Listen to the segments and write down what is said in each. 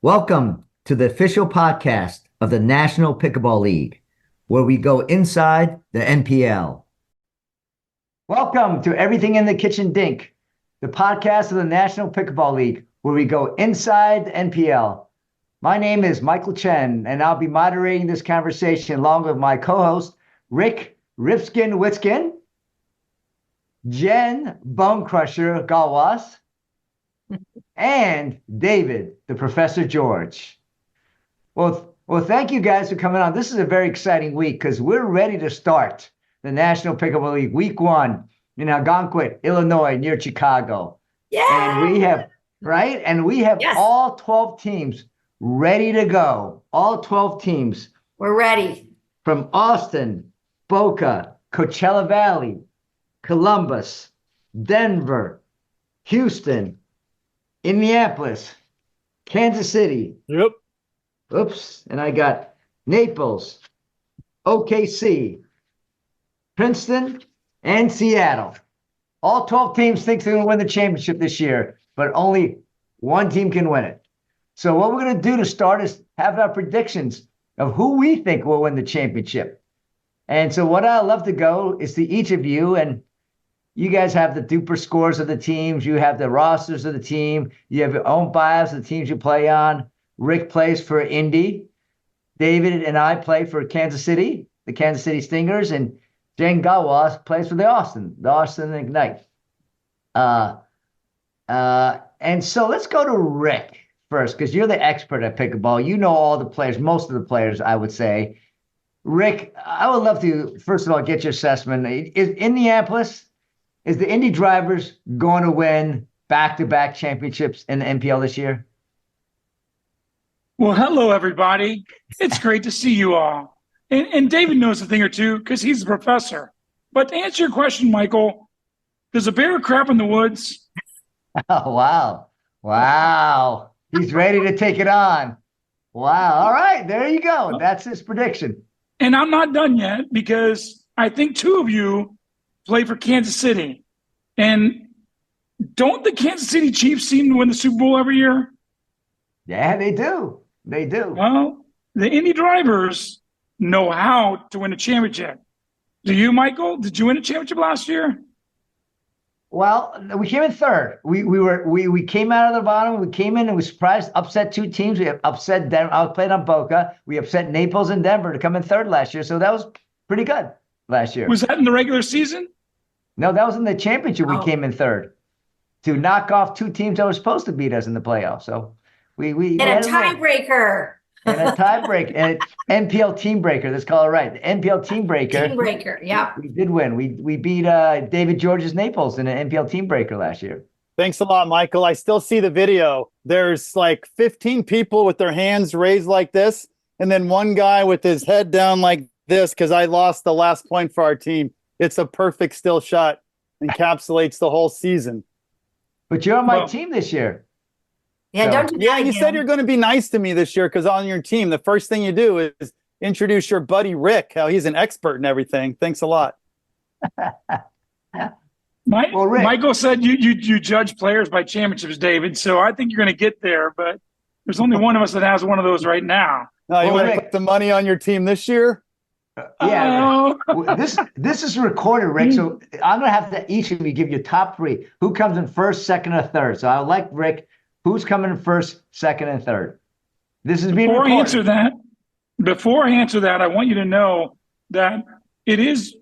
Welcome to the official podcast of the National Pickleball League, where we go inside the NPL. Welcome to Everything in the Kitchen Dink, the podcast of the National Pickleball League, where we go inside the NPL. My name is Michael Chen, and I'll be moderating this conversation along with my co-host, Rick Witsken, Jen Bone Crusher Gallwas, and David, the Professor George. Well, thank you guys for coming on. This is a very exciting week because we're ready to start the National Pickleball League Week 1 in Algonquin, Illinois, near Chicago. Yeah. And we have, right? And we have all 12 teams ready to go. All 12 teams. We're ready. From Austin, Boca, Coachella Valley, Columbus, Denver, Houston, Indianapolis, Kansas City. Yep. Oops. And I got Naples, OKC, Princeton, and Seattle. All 12 teams think they're going to win the championship this year, but only one team can win it. So what we're going to do to start is have our predictions of who we think will win the championship. And so what I'd love to go is to each of you, and you guys have the duper scores of the teams. You have the rosters of the team. You have your own bios of the teams you play on. Rick plays for Indy. David and I play for Kansas City, the Kansas City Stingers, and Jen Gallwas plays for the Austin Ignite. And so let's go to Rick first, because you're the expert at pickleball. You know all the players, most of the players, I would say. Rick, I would love to, first of all, get your assessment. Is the Indy Drivers going to win back-to-back championships in the NPL this year? Well, hello, everybody. It's great to see you all. And David knows a thing or two because he's the professor. But to answer your question, Michael, there's a bear crap in the woods. Oh, wow. Wow. He's ready to take it on. Wow. All right. There you go. That's his prediction. And I'm not done yet because I think two of you play for Kansas City. And don't the Kansas City Chiefs seem to win the Super Bowl every year? Yeah, they do. They do. Well, the Indy Drivers know how to win a championship. Do you, Michael? Did you win a championship last year? Well, we came in third. We came out of the bottom. We came in and we surprised, upset two teams. We upset Denver. I played on Boca. We upset Naples and Denver to come in third last year. So that was pretty good last year. Was that in the regular season? No, that was in the championship. We came in third to knock off two teams that were supposed to beat us in the playoffs. So we and a tiebreaker. And a tiebreak, and NPL team breaker. Let's call it right. The NPL team breaker. Team breaker, yeah. We did win. We beat David George's Naples in an NPL team breaker last year. Thanks a lot, Michael. I still see the video. There's like 15 people with their hands raised like this, and then one guy with his head down like this because I lost the last point for our team. It's a perfect still shot. Encapsulates the whole season. But you're on my team this year. Yeah, so, don't do that. Yeah, you said you're going to be nice to me this year because on your team, the first thing you do is introduce your buddy Rick, how he's an expert in everything. Thanks a lot. Rick, Michael said you judge players by championships, David. So I think you're going to get there, but there's only one of us that has one of those right now. No, you want to put the money on your team this year? Yeah. This is recorded, Rick. So I'm going to have to each of you give you top three. Who comes in first, second, or third? So I would like Rick. Who's coming in first, second, and third? This is being recorded. Before I answer that, I want you to know that it is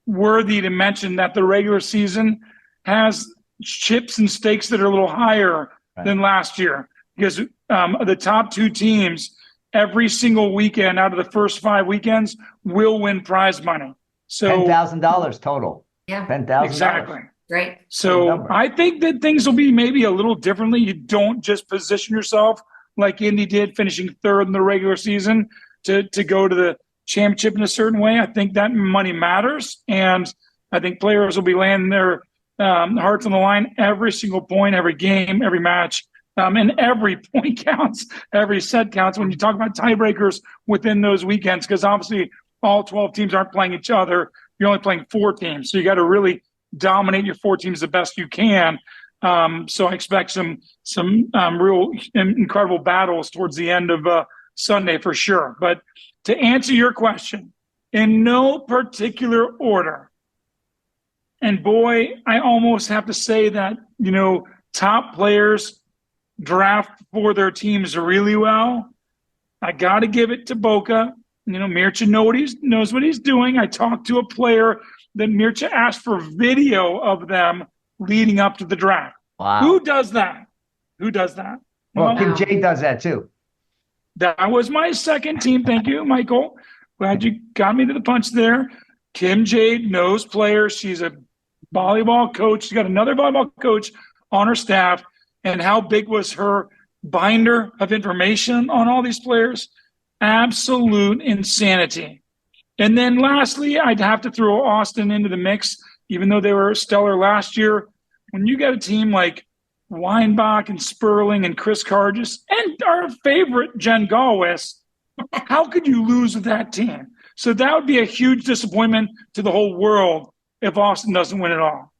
worthy to mention that the regular season has chips and stakes that are a little higher than last year because the top two teams every single weekend out of the first 5 weekends will win prize money. So $10,000 total. Yeah, $10,000. Exactly. Right. So I think that things will be maybe a little differently. You don't just position yourself like Indy did, finishing third in the regular season to go to the championship in a certain way. I think that money matters. And I think players will be laying their hearts on the line every single point, every game, every match. And every point counts, every set counts when you talk about tiebreakers within those weekends, because obviously all 12 teams aren't playing each other. You're only playing 4 teams. So you got to really dominate your 4 teams the best you can. So I expect some real incredible battles towards the end of Sunday for sure. But to answer your question, in no particular order, and boy, I almost have to say that, top players draft for their teams really well. I got to give it to Boca. Mircea knows what he's doing. I talked to a player that Mircea asked for video of them leading up to the draft. Wow. Who does that? Well, Kim J does that too. That was my second team. Thank you, Michael. Glad you got me to the punch there. Kim Jade knows players. She's a volleyball coach. She's got another volleyball coach on her staff. And how big was her binder of information on all these players? Absolute insanity. And then lastly, I'd have to throw Austin into the mix, even though they were stellar last year. When you got a team like Weinbach and Sperling and Chris Cargis and our favorite Jen Gallwas, how could you lose with that team? So that would be a huge disappointment to the whole world if Austin doesn't win it all.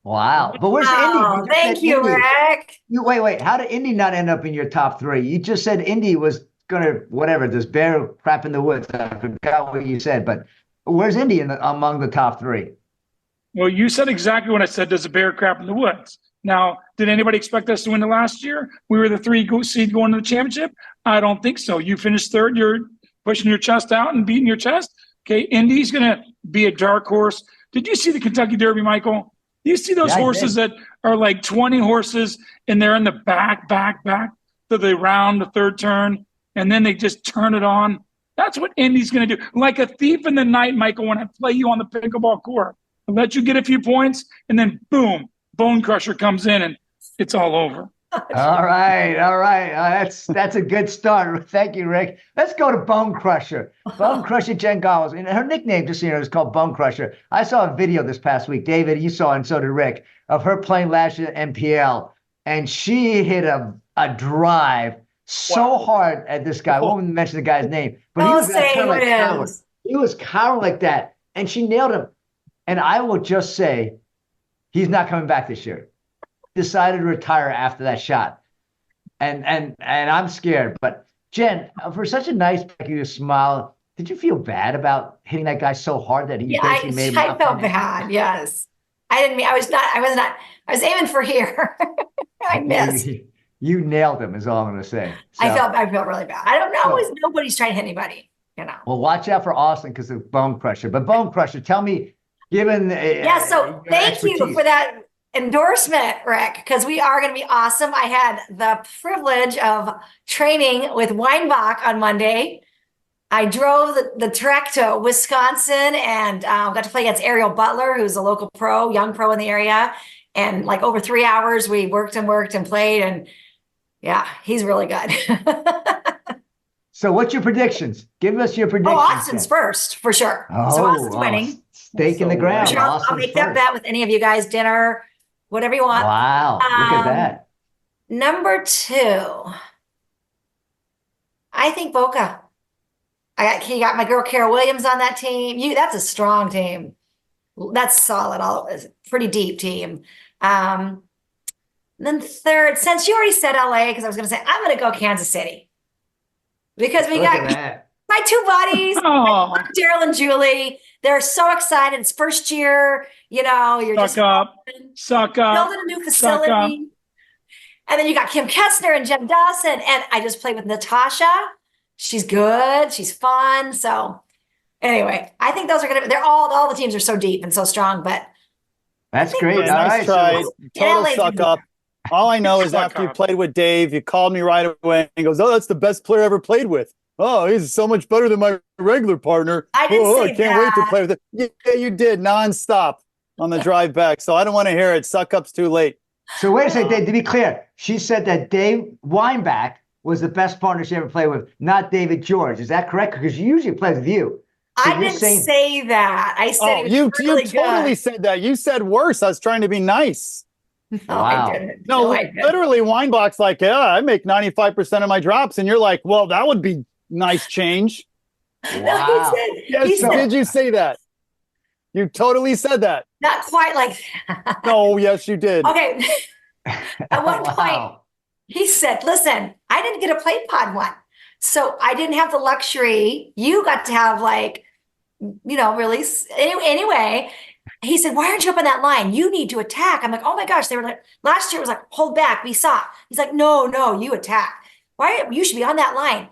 Wow. But where's Oh, Indy? thank you, Indy. Rick. Wait. How did Indy not end up in your top three? You just said Indy was going to, whatever, this bear crap in the woods. I forgot what you said, but where's Indy among the top three? Well, you said exactly what I said. Does a bear crap in the woods? Now, did anybody expect us to win the last year? We were the 3 seed going to the championship. I don't think so. You finished third. You're pushing your chest out and beating your chest. Okay, Indy's going to be a dark horse. Did you see the Kentucky Derby, Michael? You see those horses that are like 20 horses and they're in the back, so they round the third turn and then they just turn it on. That's what Indy's going to do. Like a thief in the night, Michael, when I play you on the pickleball court. I'll let you get a few points and then boom, Bone Crusher comes in and it's all over. All right. That's a good start. Thank you, Rick. Let's go to Bone Crusher. Bone Crusher Jen Gallwas. And her nickname, just so you know, is called Bone Crusher. I saw a video this past week, David, you saw, and so did Rick, of her playing last year at NPL. And she hit a drive so hard at this guy. I won't mention the guy's name, but he was kind of like coward. He was coward like that. And she nailed him. And I will just say, he's not coming back this year. Decided to retire after that shot, and I'm scared. But Jen, for such a nice you smile, did you feel bad about hitting that guy so hard that he basically made him? I felt bad. Yes, I didn't mean. I was not. I was aiming for here. I missed. You nailed him. Is all I'm going to say. So, I felt really bad. I don't know. Nobody's trying to hit anybody. Well, watch out for Austin because of Bone Crusher. But Bone Crusher, tell me, given so thank you for that endorsement, Rick, because we are going to be awesome. I had the privilege of training with Weinbach on Monday. I drove the trek to Wisconsin and got to play against Ariel Butler, who's a local pro, young pro in the area. And like over 3 hours, we worked and played. And yeah, he's really good. So what's your predictions? Give us your predictions. Oh, Austin's first, for sure. So Austin's winning. Stake in the ground. Sure, I'll make that bet with any of you guys, dinner, whatever you want. Wow, look at that. Number 2, I think Boca. You got my girl Kara Williams on that team. That's a strong team. That's solid. Pretty deep team. Then third, since you already said LA, because I was going to say I'm going to go Kansas City because we got my 2 buddies, Daryl and Julie. They're so excited. It's first year. You're suck up, building a new facility. And then you got Kim Kessner and Jen Dawson. And I just played with Natasha. She's good. She's fun. So anyway, I think those are going to be, all the teams are so deep and so strong, but that's great. Nice try. Total suck up. All I know is after you played with Dave, you called me right away and goes, "Oh, that's the best player I ever played with. Oh, he's so much better than my regular partner. I didn't say I can't wait to play with it." Yeah, you did nonstop on the drive back. So I don't want to hear it. Suck up's too late. So wait a second, Dave, to be clear, she said that Dave Weinbach was the best partner she ever played with, not David George. Is that correct? Because she usually plays with you. So I didn't say that. I said you totally said that. You said worse. I was trying to be nice. No, wow. I didn't. No, literally, Weinbach's like, "Yeah, I make 95% of my drops," and you're like, "Well, that would be nice change." Wow. He said, Did you say that? You totally said that. Not quite like that. No, yes, you did. Okay. At one point, Wow. he said, listen, I didn't get a plate pod one. So I didn't have the luxury. You got to have like, release. Anyway, he said, why aren't you up on that line? You need to attack. I'm like, oh my gosh. They were like, last year it was like, hold back, be soft. He's like, no, you attack. Why? You should be on that line.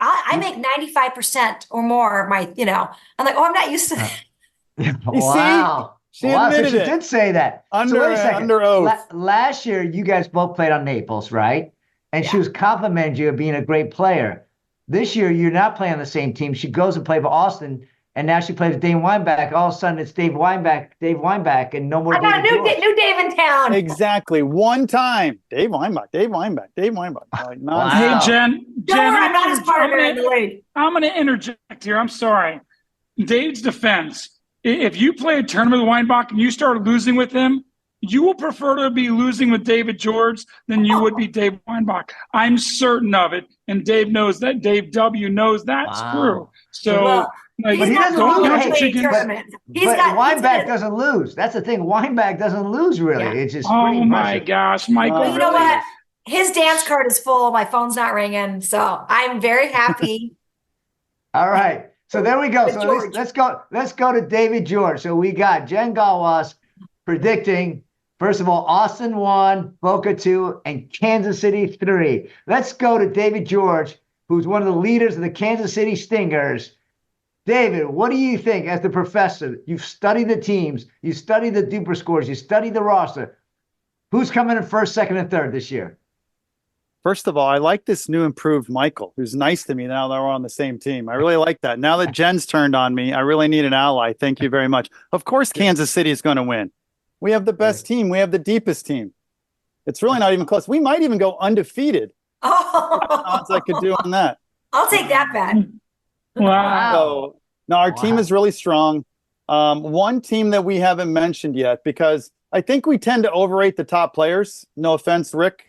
I make 95% or more of my, I'm like, oh, I'm not used to that. Wow. She Wow, so admitted she it. did say that. Under, so wait a second. under oath. Last year, you guys both played on Naples, right? And she Yeah. was complimenting you of being a great player. This year, you're not playing on the same team. She goes and plays for Austin, and now she plays with Dave Weinbach. All of a sudden, it's Dave Weinbach, and no more I got a David George. new Dave in town. Exactly. One time. Dave Weinbach. Like, Wow. Hey, Jen. Don't Jen, worry, I'm not his partner in the league. I'm going to interject here. I'm sorry. Dave's defense. If you play a tournament with Weinbach and you start losing with him, you will prefer to be losing with David George than you would be Dave Weinbach. I'm certain of it. And Dave knows that. Dave W. knows that's Wow. true. So, Well, like, he's he not doesn't don't lose. count Hey, your playing chickens. tournaments. But Weinbach doesn't lose. That's the thing. Weinbach doesn't lose, really. Yeah. It's just Oh pretty my impressive. gosh, Michael. Well, You know really? what? His dance card is full. My phone's not ringing. So I'm very happy. All right. So there we go. With So George. let's go to David George. So we got Jen Gallwas predicting, first of all, Austin 1, Boca 2, and Kansas City 3. Let's go to David George, who's one of the leaders of the Kansas City Stingers. David, what do you think as the professor? You've studied the teams, you studied the duper scores, you studied the roster. Who's coming in first, second, and third this year? First of all, I like this new improved Michael, who's nice to me now that we're on the same team. I really like that. Now that Jen's turned on me, I really need an ally. Thank you very much. Of course, Kansas City is going to win. We have the best team. We have the deepest team. It's really not even close. We might even go undefeated. Odds I could do on that. I'll take that bet. Wow. So, no, our team is really strong. One team that we haven't mentioned yet, because I think we tend to overrate the top players. No offense, Rick,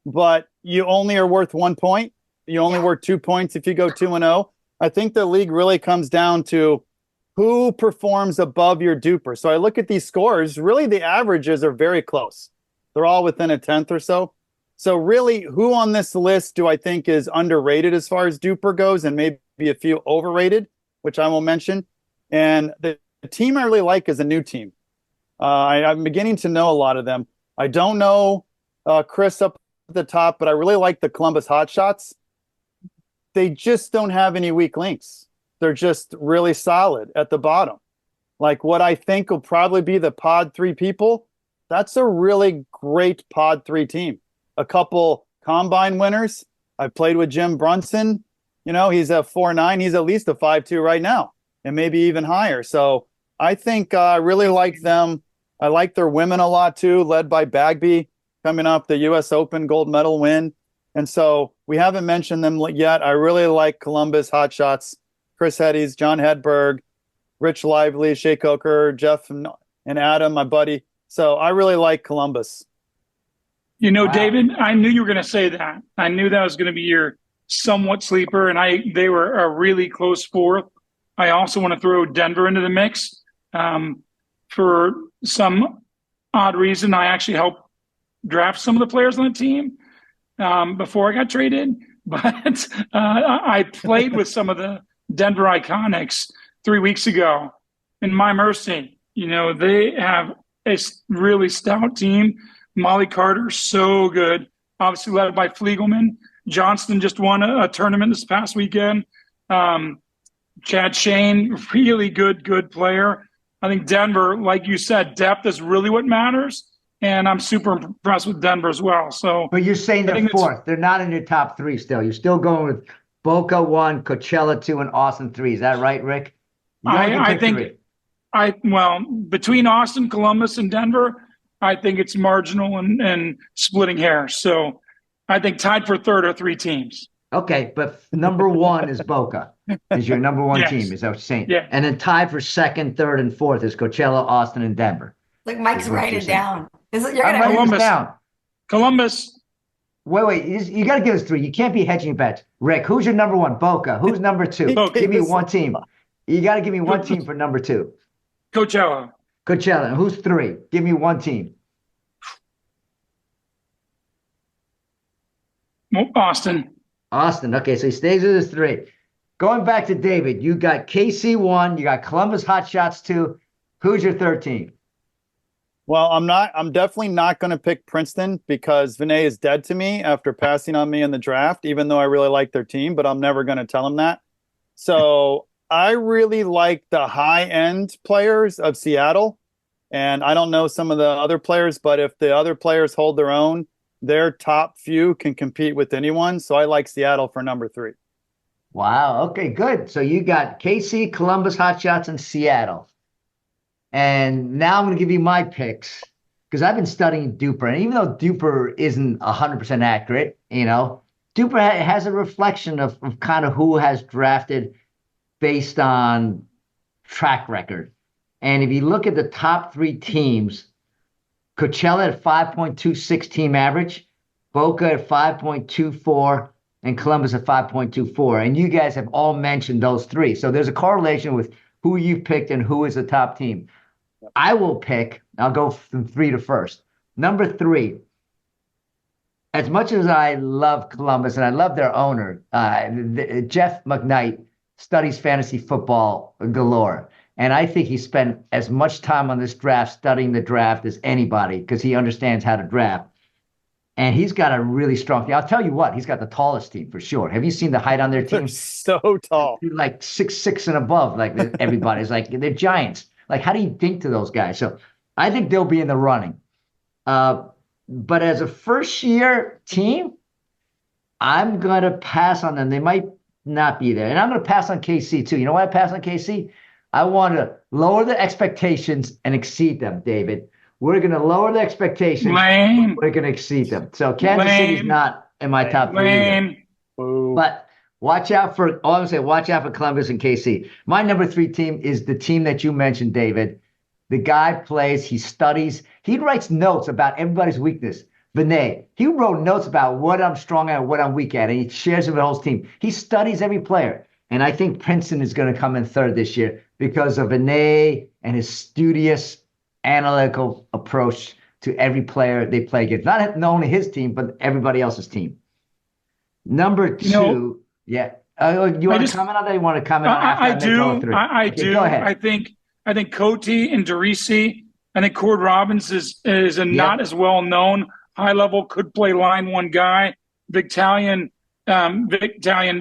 but you only are worth 1 point. You only worth 2 points if you go 2-0. I think the league really comes down to who performs above your duper. So I look at these scores. Really, the averages are very close. They're all within a tenth or so. So really, who on this list do I think is underrated as far as duper goes, and maybe a few overrated, which I will mention. And the team I really like is a new team. I'm beginning to know a lot of them. I don't know Chris up at the top, but I really like the Columbus Hotshots. They just don't have any weak links. They're just really solid at the bottom. Like what I think will probably be the pod 3 people, that's a really great pod 3 team. A couple combine winners. I played with Jim Brunson. You know, he's a 4.9. He's at least a 5.2 right now, and maybe even higher. So I think I really like them. I like their women a lot too, led by Bagby, coming up the U.S. Open gold medal win. And so we haven't mentioned them yet. I really like Columbus Hotshots, Chris Hedges, John Hedberg, Rich Lively, Shea Coker, Jeff and Adam, my buddy. So I really like Columbus. You know, Wow. David, I knew you were going to say that. I knew that was going to be your somewhat sleeper, and they were a really close fourth. I also want to throw Denver into the mix. For some odd reason, I actually helped draft some of the players on the team before I got traded. But I played with some of the Denver Iconics 3 weeks ago. And my mercy, you know, they have a really stout team. Molly Carter, so good. Obviously led by Fliegelman. Johnston just won a tournament this past weekend. Chad Shane, really good player. I think Denver, like you said, depth is really what matters. And I'm super impressed with Denver as well. So, But you're saying I they're think it's- fourth. They're not in your top 3 still. You're still going with Boca 1, Coachella 2, and Austin 3. Is that right, Rick? You only can I pick think 3. between Austin, Columbus, and Denver, I think it's marginal and splitting hairs. So I think tied for third are 3 teams. Okay, but number 1 is Boca. Is your number 1 Yes. team? Is that what you're saying? Yeah. And then tied for second, third, and fourth is Coachella, Austin, and Denver. Like Mike's Is what writing you're saying. down. You're I'm gonna writing Columbus. this down. Columbus, Wait. You got to give us 3. You can't be hedging bets. Rick, who's your number 1? Boca. Who's number 2? Boca. Give me one team. You got to give me one team for number 2. Coachella. Coachella. Who's 3? Give me one team. Well, Austin. Austin. Okay, so he stays with his 3. Going back to David, you got KC 1, you got Columbus Hot Shots 2. Who's your 3rd team? Well, I'm definitely not going to pick Princeton because Vinay is dead to me after passing on me in the draft, even though I really like their team, but I'm never going to tell him that. So I really like the high end players of Seattle. And I don't know some of the other players, but if the other players hold their own, their top few can compete with anyone. So I like Seattle for number 3. Wow. Okay, good. So you got KC, Columbus Hot Shots, and Seattle. And now I'm going to give you my picks because I've been studying Duper. And even though Duper isn't 100% accurate, Duper has a reflection of kind of who has drafted based on track record. And if you look at the top 3 teams, Coachella at 5.26 team average, Boca at 5.24, and Columbus at 5.24. And you guys have all mentioned those 3. So there's a correlation with who you picked and who is the top team. I'll go from 3 to first. Number 3, as much as I love Columbus and I love their owner, Jeff McKnight studies fantasy football galore. And I think he spent as much time on this draft studying the draft as anybody because he understands how to draft. And he's got a really strong team. I'll tell you what, he's got the tallest team for sure. Have you seen the height on their team? They're so tall. Like 6'6" and above, like everybody's like they're giants. Like, how do you think to those guys? So I think they'll be in the running. But as a first-year team, I'm going to pass on them. They might not be there. And I'm going to pass on KC, too. You know why I pass on KC? I want to lower the expectations and exceed them, David. We're going to lower the expectations. Lame. We're going to exceed them. So Kansas City's not in my top 3 either. But watch out for Columbus and KC. My number 3 team is the team that you mentioned, David. The guy plays, he studies, he writes notes about everybody's weakness. Vinay, he wrote notes about what I'm strong at and what I'm weak at, and he shares it with the whole team. He studies every player. And I think Princeton is going to come in 3rd this year because of Vinay and his studious, analytical approach to every player they play against. Not only his team, but everybody else's team. Number 2, yeah. You want to comment on that? You want to comment on after I do. I okay, do. Go ahead. I think Cote and Derisi, I think Cord Robbins is a not as well known high level, could play line 1 guy. Victalion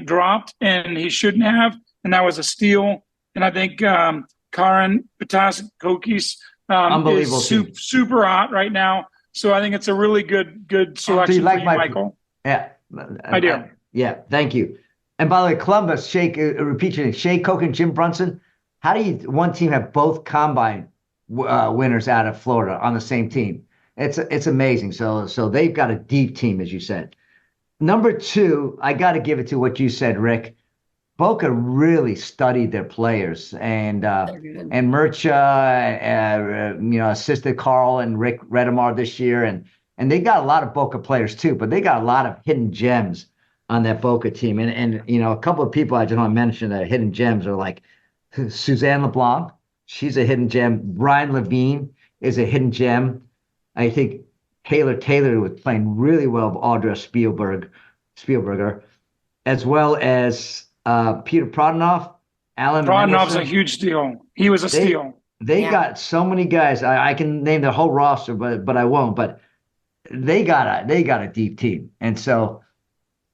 dropped and he shouldn't have, and that was a steal. And I think Karan Pataskokis unbelievable is super hot right now. So I think it's a really good selection for you, Michael. Yeah, I do. Yeah, thank you. And by the way, Columbus, repeat your name, Shea Coke and Jim Brunson. How do one team have both combine winners out of Florida on the same team? It's amazing. So they've got a deep team, as you said. Number 2, I got to give it to what you said, Rick. Boca really studied their players, and Murcha, assisted Carl and Rick Redemar this year, and they got a lot of Boca players too, but they got a lot of hidden gems on that Boca team, and a couple of people I just want to mention that are hidden gems are like Suzanne LeBlanc, she's a hidden gem. Brian Levine is a hidden gem. I think Taylor was playing really well with Audra Spielberger, as well as Peter Prodanov, Alan Prodanov's Mendelson. a huge steal. He was a steal. They got so many guys. I can name the whole roster, but I won't. But they got a deep team, and so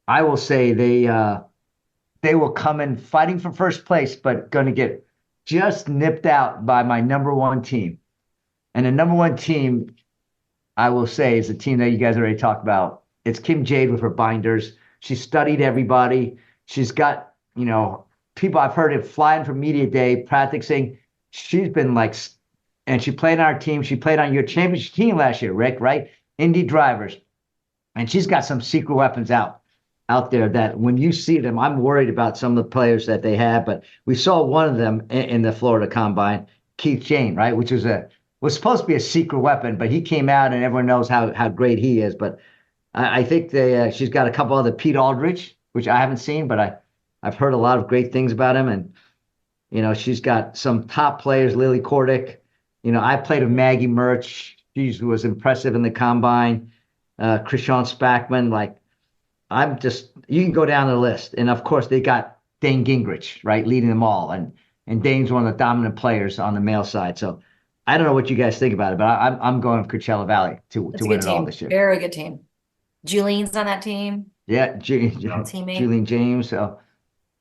I will say they will come in fighting for first place, but going to get just nipped out by my number 1 team. And the number 1 team, I will say, is the team that you guys already talked about. It's Kim Jade with her binders. She studied everybody. She's got, people I've heard it flying from media day, practicing. She's been and she played on our team. She played on your championship team last year, Rick, right? Indy Drivers. And she's got some secret weapons out there that when you see them, I'm worried about some of the players that they have. But we saw one of them in the Florida Combine, Keith Jane, right? Which was supposed to be a secret weapon, but he came out and everyone knows how great he is. But I think she's got a couple other Pete Aldridge, which I haven't seen, but I've heard a lot of great things about him. And, she's got some top players, Lily Kordick, I played with Maggie Murch. She was impressive in the combine. Krishan Spackman, you can go down the list. And of course, they got Dane Gingrich, right, leading them all. And Dane's one of the dominant players on the male side. So I don't know what you guys think about it, but I'm going with Coachella Valley to It's a win good it all team. this year. Very good team. Julian's on that team. Yeah, Teammate. Julian James. So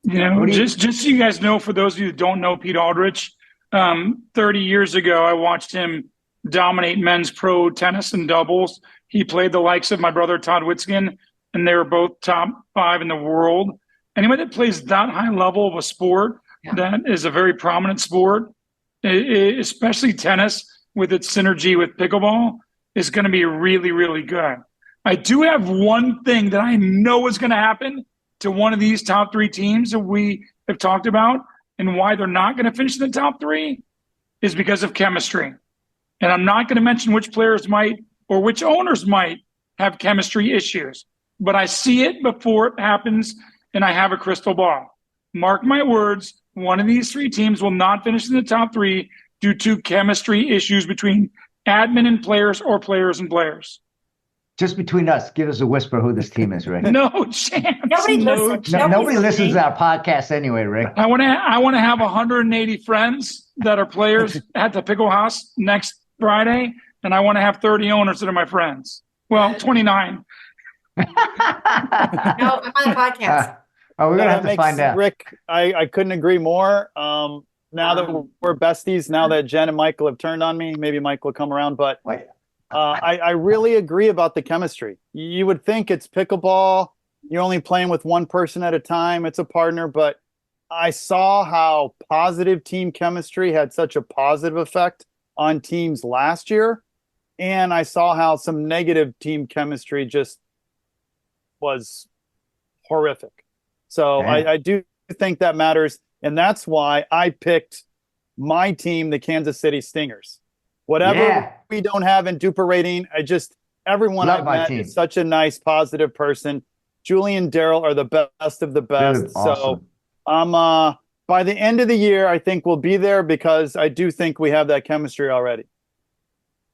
just so you guys know, for those of you who don't know Pete Aldrich, 30 years ago, I watched him dominate men's pro tennis and doubles. He played the likes of my brother Todd Witsken, and they were both top 5 in the world. Anybody that plays that high level of a sport, that is a very prominent sport, especially tennis with its synergy with pickleball, is going to be really, really good. I do have one thing that I know is going to happen to one of these top 3 teams that we have talked about, and why they're not going to finish in the top 3 is because of chemistry. And I'm not going to mention which players might or which owners might have chemistry issues, but I see it before it happens, and I have a crystal ball. Mark my words, one of these 3 teams will not finish in the top 3 due to chemistry issues between admin and players, or players and players. Just between us, give us a whisper who this team is, Rick. No chance. Nobody listens. Nobody listens to our podcast anyway, Rick. I want to have 180 friends that are players at the Pickle House next Friday, and I want to have 30 owners that are my friends. Well, 29. No, I'm on the podcast. We're gonna have to find out. Rick, I couldn't agree more. Now that we're besties, now that Jen and Michael have turned on me, maybe Mike will come around, but I really agree about the chemistry. You would think it's pickleball. You're only playing with one person at a time. It's a partner, but I saw how positive team chemistry had such a positive effect on teams last year. And I saw how some negative team chemistry just was horrific. So I do think that matters. And that's why I picked my team, the Kansas City Stingers. Whatever we don't have in Duper rating, everyone I've met is such a nice, positive person. Julie and Daryl are the best of the best. Awesome. So by the end of the year, I think we'll be there, because I do think we have that chemistry already.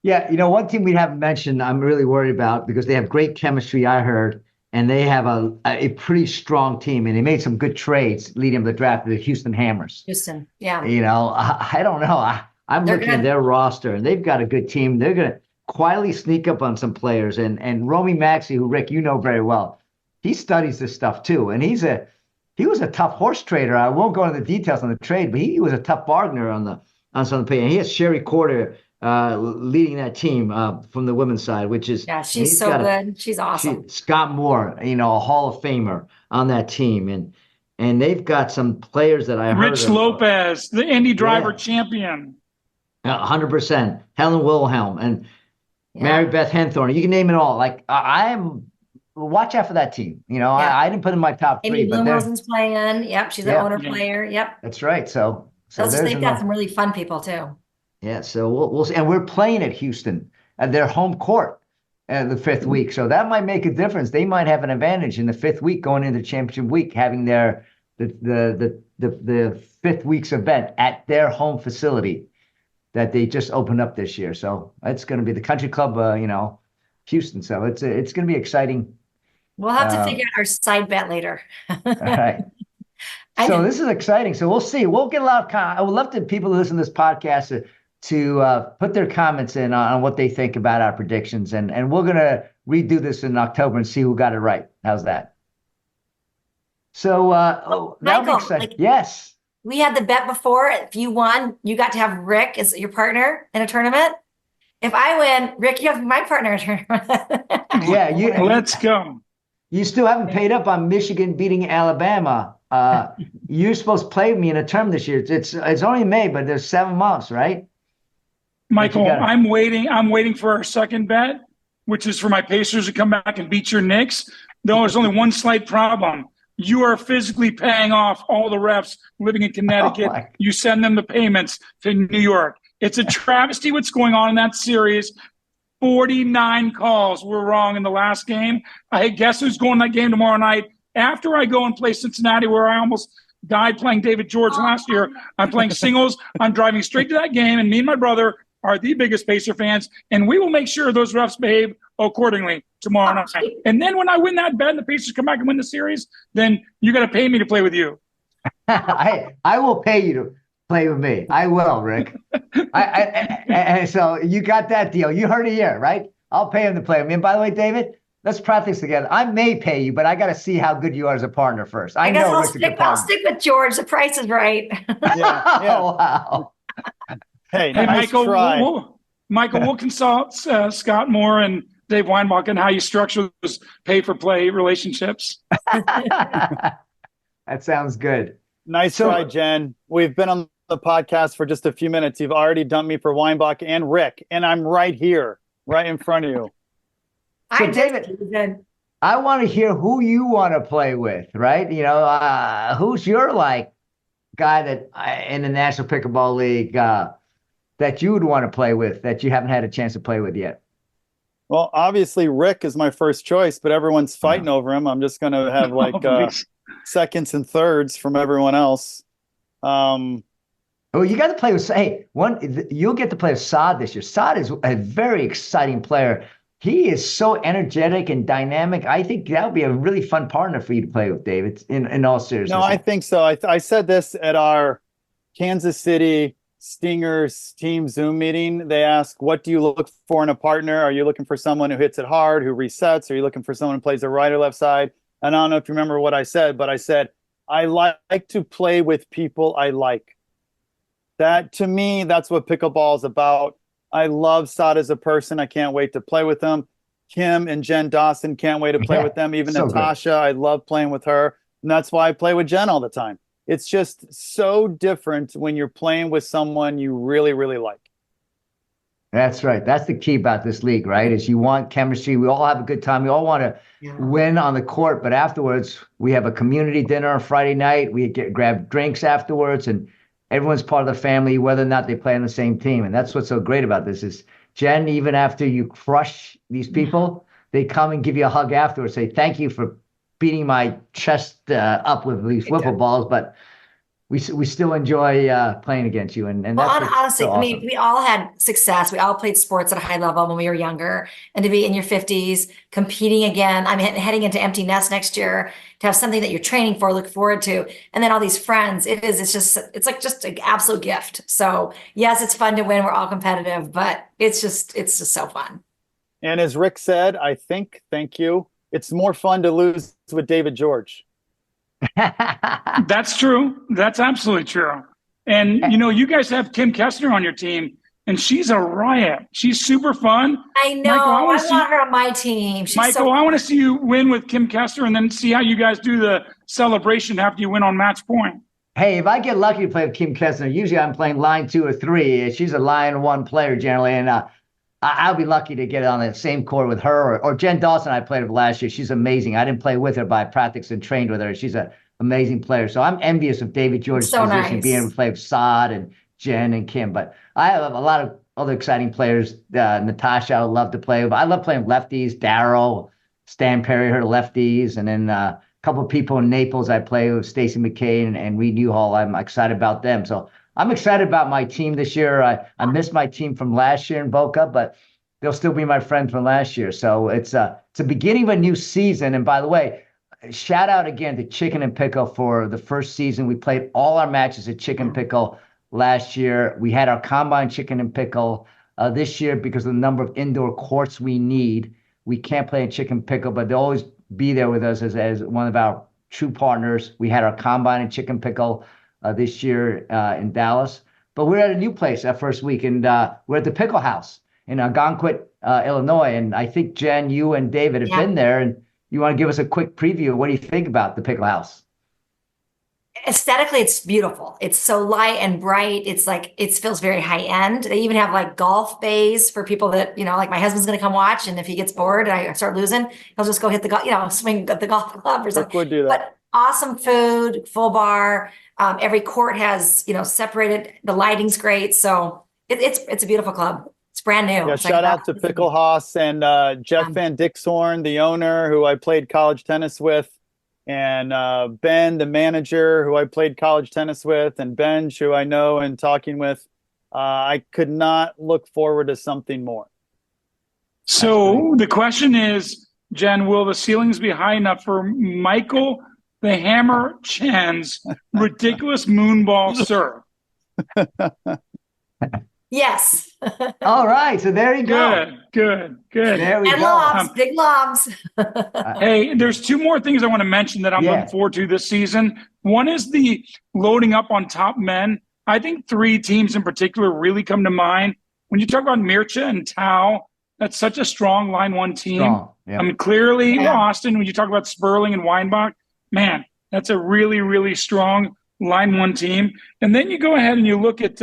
Yeah, one team we haven't mentioned I'm really worried about, because they have great chemistry, I heard, and they have a pretty strong team, and they made some good trades leading up to the draft, the Houston Hammers. Houston, yeah. I don't know. I'm looking at their roster, and they've got a good team. They're going to quietly sneak up on some players. And Romy Maxey, who, Rick, you know very well, he studies this stuff too. And he was a tough horse trader. I won't go into the details on the trade, but he was a tough bargainer on some pay. And he has Sherry Corder leading that team from the women's side, which is she's so good. She's awesome. Scott Moore, a Hall of Famer on that team, and they've got some players that I heard. Rich Lopez, the Indy driver champion. 100%. Helen Wilhelm and Mary Beth Henthorne. You can name it all. Watch out for that team. I didn't put in my top 3. Amy Bloomrosen's playing. Yep, she's an owner player. Yep, that's right. So they've got some really fun people too. Yeah, so we'll see. And we're playing at Houston at their home court the 5th week. So that might make a difference. They might have an advantage in the 5th week going into championship week, having the 5th week's event at their home facility that they just opened up this year. So it's going to be the Country Club, Houston. So it's going to be exciting. We'll have to figure out our side bet later. All right. So this is exciting. So we'll see. We'll get a lot of I would love to people who listen to this podcast to put their comments in on what they think about our predictions. And we're going to redo this in October and see who got it right. How's that? So that'll be exciting. Yes. We had the bet before. If you won, you got to have Rick as your partner in a tournament. If I win, Rick, you have to be my partner in a tournament. Let's go. You still haven't paid up on Michigan beating Alabama. You're supposed to play with me in a term this year. It's only May, but there's 7 months, right? Michael, I'm waiting for our second bet, which is for my Pacers to come back and beat your Knicks. Though there's only one slight problem. You are physically paying off all the refs living in Connecticut. You send them the payments to New York. It's a travesty what's going on in that series. 49 calls were wrong in the last game. I guess who's going to that game tomorrow night? After I go and play Cincinnati, where I almost died playing David George last year, I'm playing singles. I'm driving straight to that game, and me and my brother are the biggest Pacer fans, and we will make sure those refs behave accordingly tomorrow night. And then when I win that bet and the Pacers come back and win the series, then you got to pay me to play with you. I will pay you to play with me. I will, Rick. And so you got that deal. You heard it here, right? I'll pay him to play with me. And by the way, David, let's practice together. I may pay you, but I got to see how good you are as a partner first. I guess know I'll Rick's a good partner. I'll stick with George. The price is right. Yeah. Oh, wow. Hey, Hey, nice try. Michael, we'll consult Scott Moore and Dave Weinbach on how you structure those pay-for-play relationships. That sounds good. Nice try, Jen. We've been on the podcast for just a few minutes. You've already dumped me for Weinbach and Rick, and I'm right here, right in front of you. So, David, I want to hear who you want to play with, right? You know, who's your like guy that in the National Pickleball League that you would want to play with that you haven't had a chance to play with yet? Well, obviously Rick is my first choice, but everyone's fighting over him. I'm just going to have like seconds and thirds from everyone else. Oh, you got to play with, hey, you'll get to play with Saad this year. Saad is a very exciting player. He is so energetic and dynamic. I think that would be a really fun partner for you to play with, David, in all seriousness. No, I think so. I said this at our Kansas City Stingers team Zoom meeting. They ask, what do you look for in a partner? Are you looking for someone who hits it hard, who resets? Are you looking for someone who plays the right or left side? And I don't know if you remember what I said, but I said, I like to play with people I like. That, to me, that's what pickleball is about. I love Saad as a person. I can't wait to play with him. Kim and Jen Dawson, can't wait to play with them. Even so Natasha, good. I love playing with her. And that's why I play with Jen all the time. It's just so different when you're playing with someone you really, really like. That's right. That's the key about this league, right? Is you want chemistry. We all have a good time. We all want to win on the court, but afterwards we have a community dinner on Friday night. We grab drinks afterwards, and everyone's part of the family, whether or not they play on the same team. And that's what's so great about this is, Jen, even after you crush these people, they come and give you a hug afterwards, say, thank you for beating my chest up with these wiffle balls, but we still enjoy playing against you. And well, that's honestly, so awesome. I mean, we all had success. We all played sports at a high level when we were younger, and to be in your 50s competing again, I'm heading into empty nest next year, to have something that you're training for, look forward to, and then all these friends. It's like just an absolute gift. So yes, it's fun to win. We're all competitive, but it's just so fun. And as Rick said, thank you. It's more fun to lose with David George. That's true. That's absolutely true. And, you know, you guys have Kim Kessner on your team, and she's a riot. She's super fun. I know. Michael, I want her on my team. Michael, I want to see you win with Kim Kessner and then see how you guys do the celebration after you win on match point. Hey, if I get lucky to play with Kim Kessner, usually I'm playing line 2 or 3. She's a line 1 player generally, and I'll be lucky to get on the same court with her or Jen Dawson. I played with last year. She's amazing. I didn't play with her, but I practiced and trained with her. She's an amazing player. So I'm envious of David George's position, being able to play with Saad and Jen and Kim. But I have a lot of other exciting players. Natasha, I would love to play with. I love playing with lefties. Daryl, Stan Perry, her lefties. And then a couple of people in Naples I play with, Stacey McKay and Reed Newhall. I'm excited about them. So I'm excited about my team this year. I missed my team from last year in Boca, but they'll still be my friends from last year. So it's a beginning of a new season. And by the way, shout out again to Chicken and Pickle for the first season. We played all our matches at Chicken Pickle last year. We had our combine Chicken and Pickle this year because of the number of indoor courts we need. We can't play in Chicken Pickle, but they'll always be there with us as one of our true partners. We had our combine and Chicken Pickle this year in Dallas. But we're at a new place that first week, and we're at the Pickle House in Algonquin, Illinois. And I think, Jen, you and David have been there, and you want to give us a quick preview. What do you think about the Pickle House? Aesthetically, it's beautiful. It's so light and bright. It's like, it feels very high end. They even have like golf bays for people that, you know, like my husband's going to come watch. And if he gets bored and I start losing, he'll just go hit the, swing at the golf club or something. Would do that. But awesome food, full bar. Every court has, separated. The lighting's great. So it's a beautiful club. It's brand new. Yeah, shout out to Pickle House and Jeff Van Dixhorn, the owner, who I played college tennis with, and Ben, the manager, who I played college tennis with, and Benj, who I know and talking with. I could not look forward to something more. So the question is, Jen, will the ceilings be high enough for Michael the Hammer Chen's ridiculous moonball serve? Yes. All right, so there you go. Good. There we And go. lobs, big lobs. Hey, there's two more things I want to mention that I'm Yeah. looking forward to this season. One is the loading up on top men. I think three teams in particular really come to mind. When you talk about Mircha and Tao, that's such a strong line one team. Strong, yeah. I mean, clearly Yeah. Austin, when you talk about Sperling and Weinbach, man, that's a really, really strong line one team. And then you go ahead and you look at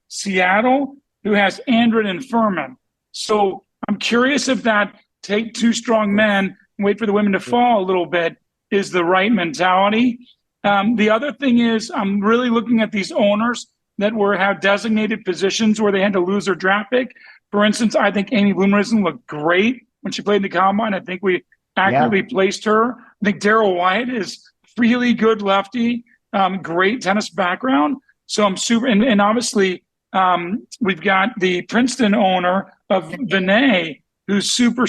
Seattle, who has Andren and Furman. So I'm curious if that take two strong men, wait for the women to fall a little bit, is the right mentality. The other thing is I'm really looking at these owners that have designated positions where they had to lose their draft pick. For instance, I think Amy Bloomerison looked great when she played in the combine. I think we accurately placed her. I think Daryl Wyatt is really good lefty, great tennis background. So I'm super, and obviously we've got the Princeton owner of Vinay, who's super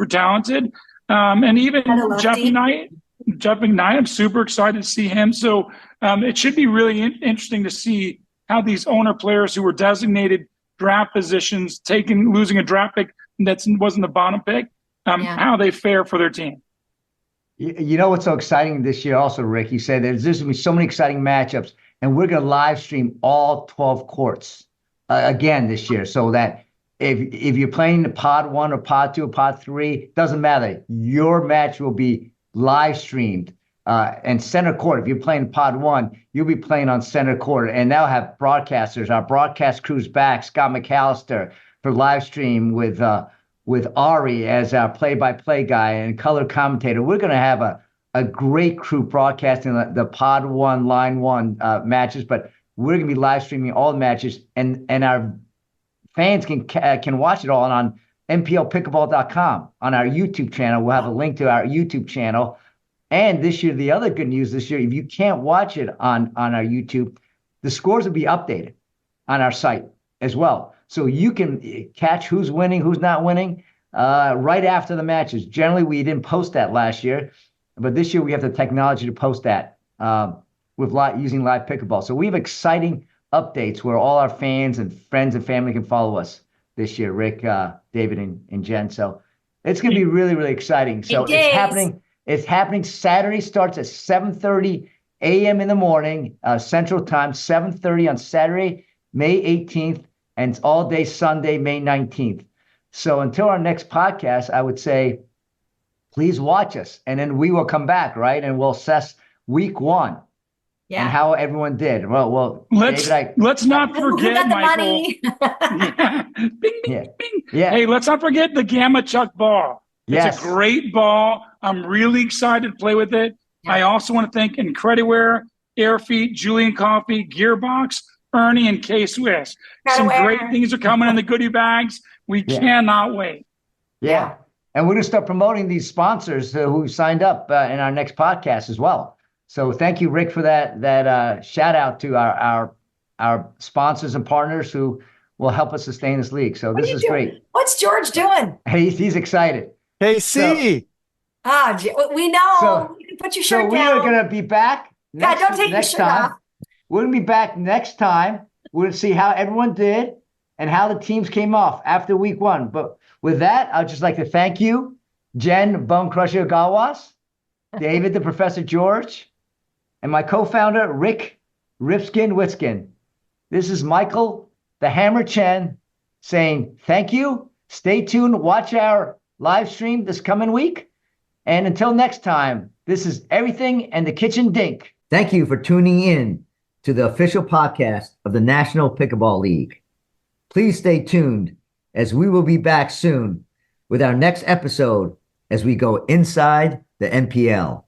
talented. And even Jeff McKnight, I'm super excited to see him. So it should be really interesting to see how these owner players who were designated draft positions, losing a draft pick that wasn't the bottom pick, how they fare for their team. You know what's so exciting this year also, Rick? You said there's going to be so many exciting matchups, and we're going to live stream all 12 courts again this year, so that if you're playing the pod 1 or pod 2 or pod 3, doesn't matter. Your match will be live streamed. And center court, if you're playing pod 1, you'll be playing on center court. And they'll have broadcasters. Our broadcast crew's back, Scott McAllister, for live stream with Ari as our play-by-play guy and color commentator. We're going to have a great crew broadcasting the pod 1, line 1 matches, but we're going to be live streaming all the matches, and our fans can watch it all on NPLpickleball.com on our YouTube channel. We'll have a link to our YouTube channel. And this year, the other good news this year, if you can't watch it on our YouTube, the scores will be updated on our site as well. So you can catch who's winning, who's not winning right after the matches. Generally, we didn't post that last year, but this year we have the technology to post that using live pickleball. So we have exciting updates where all our fans and friends and family can follow us this year, Rick, David, and Jen. So it's going to be really, really exciting. So it's happening. It's happening. Saturday starts at 7:30 a.m. in the morning, Central Time, 7:30 on Saturday, May 18th, and it's all day Sunday, May 19th. So until our next podcast, I would say, please watch us. And then we will come back, right? And we'll assess week 1 and how everyone did. Well, let's not forget, Michael. Bing, bing. Yeah. Hey, let's not forget the Gamma Chuck ball. Yes. It's a great ball. I'm really excited to play with it. Yeah. I also want to thank Incrediware, Airfeet, Julian Coffee, Gearbox, Ernie, and K-Swiss. Some great things are coming in the goodie bags. We cannot wait. Yeah. And we're going to start promoting these sponsors who signed up in our next podcast as well. So thank you, Rick, for that shout out to our sponsors and partners who will help us sustain this league. So this is great. What's George doing? He's excited. KC. We know. You can put your shirt down. So we are going to be back don't take your shirt off. We're going to be back next time. We're going to see how everyone did and how the teams came off after week 1. But with that, I'd just like to thank you, Jen, Bone Crusher Gallwas, David, the Professor George, and my co-founder, Rick Witsken. This is Michael, the Hammer Chen, saying thank you. Stay tuned. Watch our live stream this coming week. And until next time, this is Everything and the Kitchen Dink. Thank you for tuning in to the official podcast of the National Pickleball League. Please stay tuned as we will be back soon with our next episode as we go inside the NPL.